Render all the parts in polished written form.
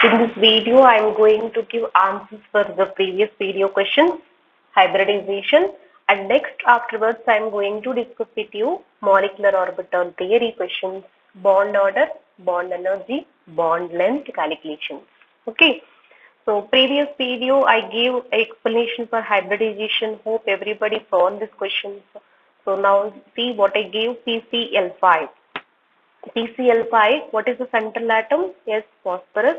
In this video, I am going to give answers for the previous video questions, hybridization, and next afterwards I am going to discuss with you molecular orbital theory questions, bond order, bond energy, bond length calculations. Okay. So previous video I gave explanation for hybridization. Hope everybody solved these questions. So now see what I gave PCl5. PCl5, what is the central atom? Yes, phosphorus.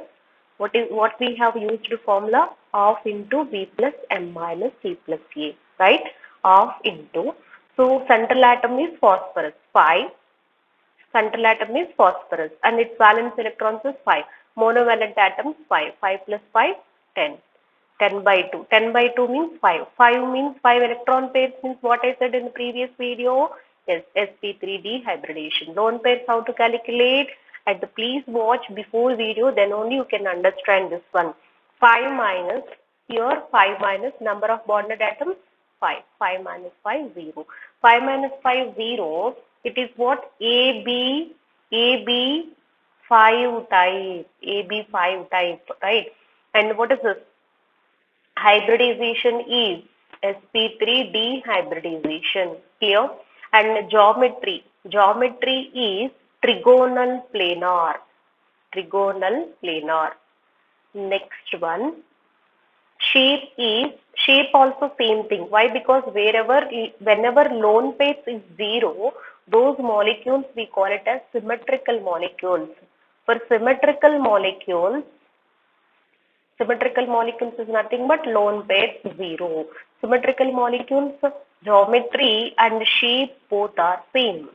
What we have used formula? Of into V plus M minus C plus A, right? Of into. So central atom is phosphorus, 5. Central atom is phosphorus and its valence electrons is 5. Monovalent atoms 5. 5 plus 5, 10. 10 by 2. 10 by 2 means 5. 5 means 5 electron pairs means what I said in the previous video. Yes, sp3d hybridization. Lone pairs how to calculate, and please watch before video, then only you can understand this one. 5 minus, here 5 minus number of bonded atoms 5. 5 minus 5, 0. 5 minus 5, 0. It is what? AB 5 type. AB 5 type, right? And what is this? Hybridization is sp3d hybridization. Clear? And geometry. Geometry is trigonal planar. Trigonal planar. Next one. Shape also same thing. Why? Because whenever lone pairs is 0, those molecules we call it as symmetrical molecules. For symmetrical molecules is nothing but lone pairs 0. Symmetrical molecules, geometry and shape both are same.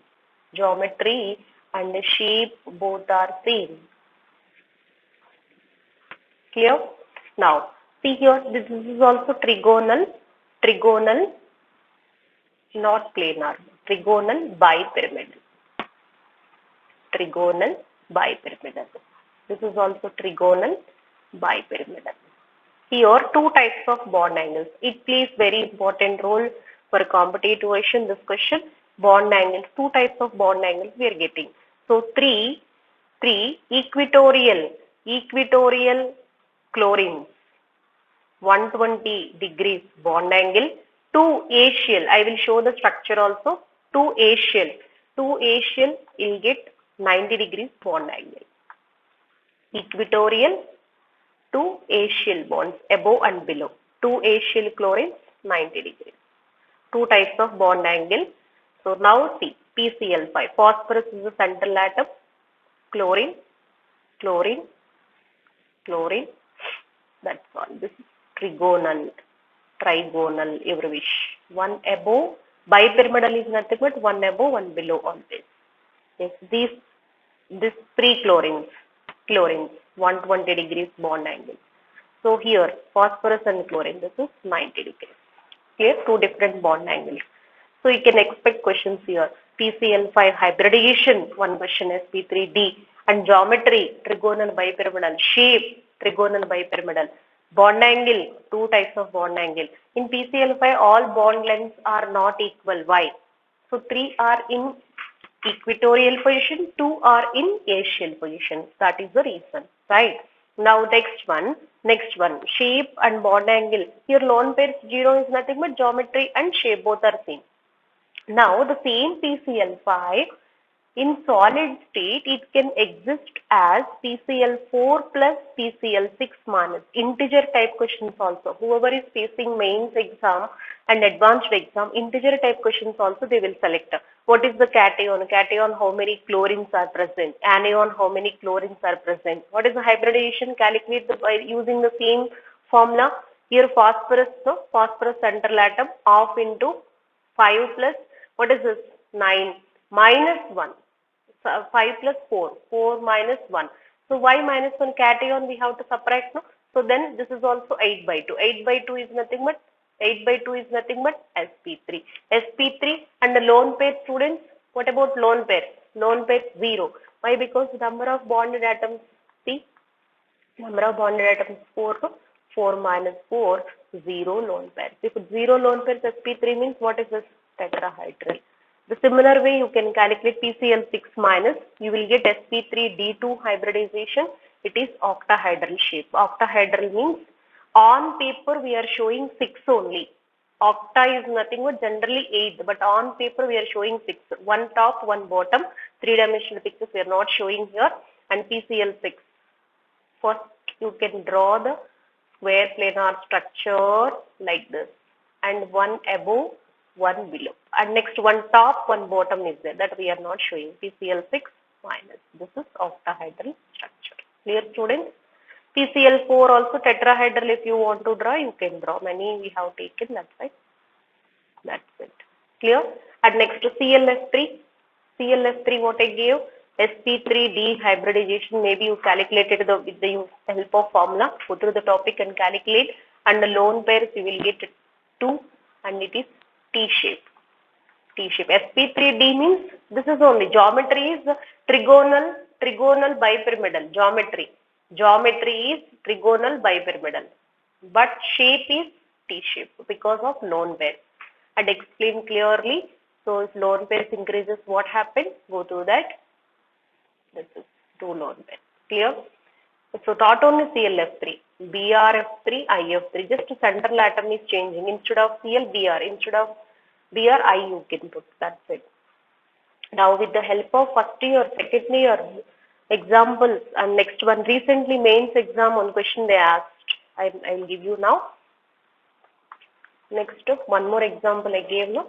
Geometry and shape both are same. Clear? Now, see here, this is also trigonal, not planar, trigonal bipyramidal. Trigonal bipyramidal. This is also trigonal bipyramidal. Here, two types of bond angles. It plays very important role for competitive question. This question, bond angles. Two types of bond angles we are getting. So, three equatorial chlorines, 120 degrees bond angle. 2 axial. I will show the structure also. 2 axial will get 90 degrees bond angle. Equatorial, 2 axial bonds above and below. 2 axial chlorines, 90 degrees. Two types of bond angle. So now see, PCl5. Phosphorus is the central atom. Chlorine. That's all. This is trigonal, every wish. One above. Bipyramidal is nothing but one above, one below always. Yes, this three chlorines, 120 degrees bond angle. So here, phosphorus and chlorine, this is 90 degrees. Here, two different bond angles. So you can expect questions here. PCl5 hybridization, one question sp3d, and geometry, trigonal bipyramidal, shape, trigonal bipyramidal, bond angle, two types of bond angle. In PCl5, all bond lengths are not equal. Why? So three are in equatorial position, 2 are in axial position. That is the reason, right? Now next one, shape and bond angle. Here lone pairs 0 is nothing but geometry and shape both are same. Now the same PCl5 in solid state, it can exist as PCl4 plus PCl6 minus. Integer type questions also. Whoever is facing mains exam and advanced exam, integer type questions also they will select. What is the cation? Cation, how many chlorines are present? Anion, how many chlorines are present? What is the hybridization? Calculate by using the same formula. Here phosphorus, no? Phosphorus central atom off into 5 plus, what is this? 9 minus 1. 5 plus 4 minus 1. So why minus 1? Cation we have to subtract, no? So then this is also 8 by 2. 8 by 2 is nothing but sp3. sp3 and the lone pair students. What about lone pair? Lone pair 0. Why? Because number of bonded atoms, see, number of bonded atoms 4. 4 minus 4, 0 lone pairs. If 0 lone pairs sp3 means what is this? Tetrahedral. The similar way you can calculate PCl6 minus, you will get sp3d2 hybridization. It is octahedral shape. Octahedral means on paper we are showing 6 only. Octa is nothing but generally 8, but on paper we are showing 6. One top, one bottom, 3-dimensional pictures we are not showing here, and PCL 6. First, you can draw the square planar structure like this, and one above, one below, and next one top, one bottom is there, that we are not showing. PCL 6 minus. This is octahedral structure. Clear, students? PCL 4 also tetrahedral. If you want to draw, you can draw. Many we have taken. That's right. That's it. Clear? And next to CLF3. CLF3 what I gave? sp3d hybridization. Maybe you calculated with the help of formula. Go through the topic and calculate. And the lone pairs you will get 2, and it is T shape. T shape. sp3d means this is only geometry is trigonal bipyramidal. Geometry is trigonal bipyramidal, but shape is T shape because of lone pairs. And explain clearly. So if lone pairs increases, what happens? Go through that. This is 2 lone pairs. Clear? So not only CLF3, BRF3, IF3, just central atom is changing. Instead of CL, BR. Instead of BR, I you can put. That's it. Now with the help of first year, second year examples, and next one, recently mains exam on question they asked. I will give you now. Next, one more example I gave now.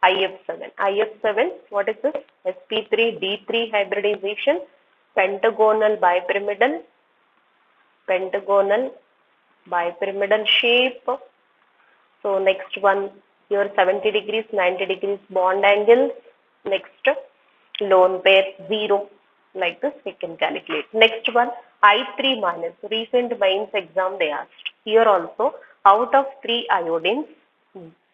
IF7. IF7, what is this? sp3d3 hybridization, pentagonal bipyramidal shape. So next one, here 70 degrees, 90 degrees bond angle. Next, lone pair 0. Like this we can calculate. Next one, I3 minus. Recent mains exam they asked. Here also, out of 3 iodines,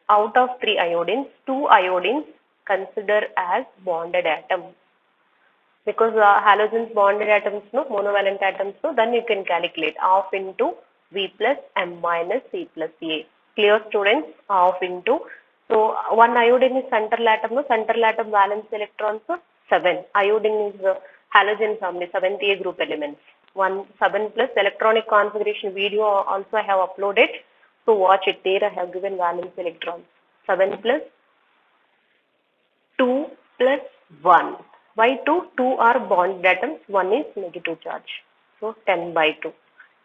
2 iodines consider as bonded atoms. Because halogens bonded atoms, no, monovalent atoms, so then you can calculate half into V plus M minus C plus A. Clear, students? Half into. So one iodine is central atom, no, central atom valence electrons, so 7. Iodine is halogen family, 7th A group elements. 7 plus electronic configuration video also I have uploaded. So watch it there. I have given valence electrons. 7 plus 2 plus 1. Why 2? 2 are bonded atoms. 1 is negative charge. So 10 by 2.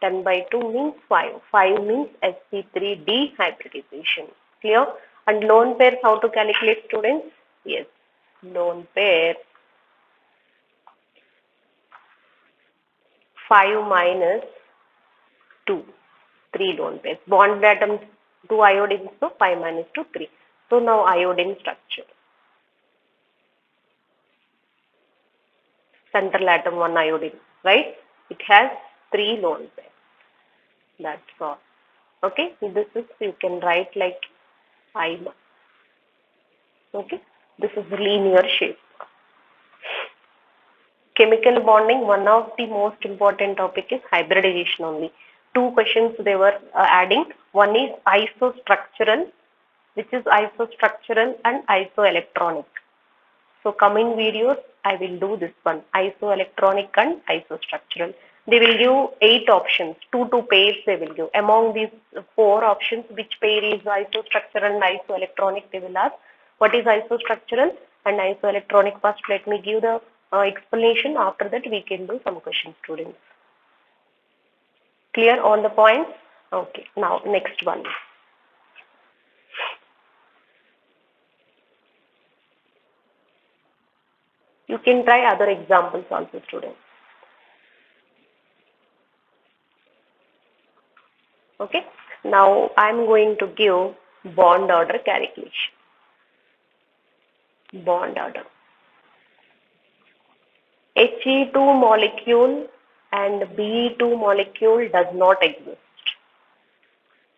10 by 2 means 5. 5 means sp3d hybridization. Clear? And lone pairs, how to calculate, students? Yes. Lone pair 5 minus 2. 3 lone pairs. Bonded atoms, 2 iodines, so 5 minus 2, 3. So now iodine structure. Central atom 1 iodine, right? It has 3 lone pairs. That's all. Okay, this is, you can write like I. Okay, this is linear shape. Chemical bonding, one of the most important topic is hybridization only. 2 questions they were adding. One is isostructural, which is isostructural and isoelectronic. So coming videos, I will do this one, isoelectronic and isostructural. They will give 8 options, 2 pairs they will give. Among these 4 options, which pair is isostructural and isoelectronic, they will ask. What is isostructural and isoelectronic? First, let me give the explanation. After that, we can do some questions, students. Clear on the points? Okay, now next one. You can try other examples also, students. Okay, now I am going to give bond order calculation. Bond order. He2 molecule and Be2 molecule does not exist.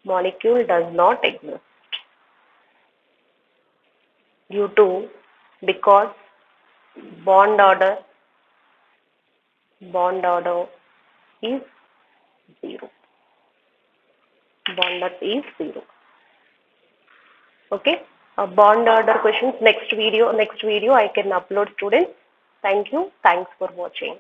Molecule does not exist. Due to, because bond order is 0. Bond order is 0. Okay. Bond order questions next video I can upload, students. Thank you. Thanks for watching.